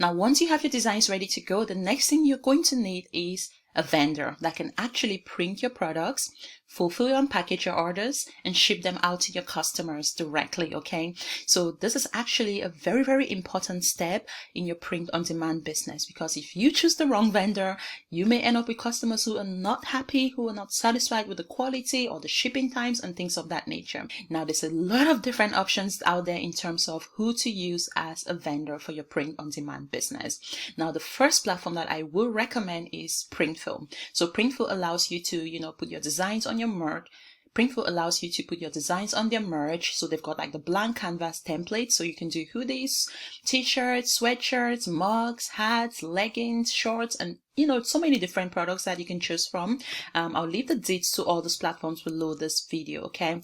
Now, once you have your designs ready to go, the next thing you're going to need is a vendor that can actually print your products, fulfill and package your orders, and ship them out to your customers directly, okay? So this is actually a very, very important step in your print on demand business, because if you choose the wrong vendor, you may end up with customers who are not happy, who are not satisfied with the quality or the shipping times and things of that nature. Now, there's a lot of different options out there in terms of who to use as a vendor for your print on demand business. Now, the first platform that I will recommend is Printful. So Printful allows you to, put your designs on your merch. Printful allows you to put your designs on their merch. So they've got like the blank canvas template. So you can do hoodies, t-shirts, sweatshirts, mugs, hats, leggings, shorts, and so many different products that you can choose from. I'll leave the deets to all those platforms below this video, okay?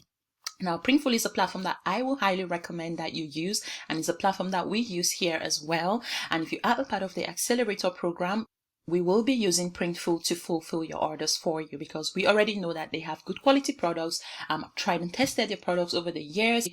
Now, Printful is a platform that I will highly recommend that you use, and it's a platform that we use here as well. And if you are a part of the accelerator program, we will be using Printful to fulfill your orders for you, because we already know that they have good quality products. I've tried and tested their products over the years,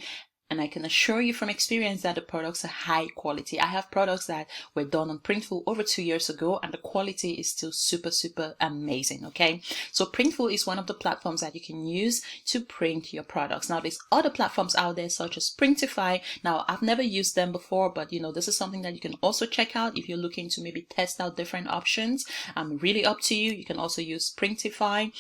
and I can assure you from experience that the products are high quality. I have products that were done on Printful over 2 years ago, and the quality is still super, super amazing, okay? So Printful is one of the platforms that you can use to print your products. Now, there's other platforms out there such as Printify. Now, I've never used them before, but this is something that you can also check out if you're looking to maybe test out different options. Really up to you. You can also use Printify.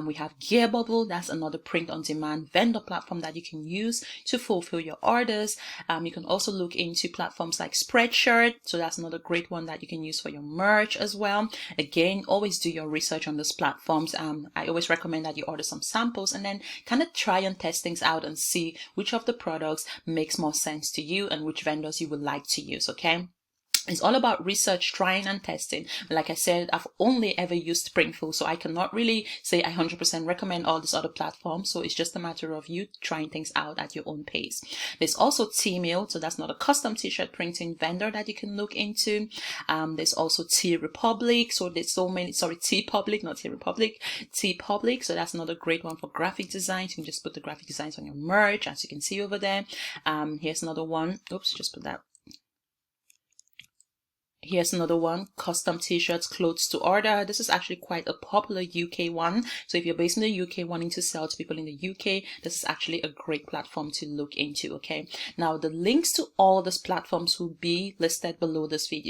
We have Gearbubble. That's another print on demand vendor platform that you can use to fulfill your orders. You can also look into platforms like Spreadshirt. So that's another great one that you can use for your merch as well. Again, always do your research on those platforms. I always recommend that you order some samples and then kind of try and test things out and see which of the products makes more sense to you and which vendors you would like to use, okay? It's all about research, trying and testing. Like I said, I've only ever used Printful, so I cannot really say I 100% recommend all these other platforms. So it's just a matter of you trying things out at your own pace. There's also T-Mail, so that's not a custom t-shirt printing vendor that you can look into. There's also T-Republic, so there's T-Public, not T-Republic, T-Public. So that's another great one for graphic designs. You can just put the graphic designs on your merch, as you can see over there. Here's another one. Oops, just put that. Here's another one, custom t-shirts, clothes to order. This is actually quite a popular UK one. So if you're based in the UK wanting to sell to people in the UK, this is actually a great platform to look into, okay? Now, the links to all these platforms will be listed below this video.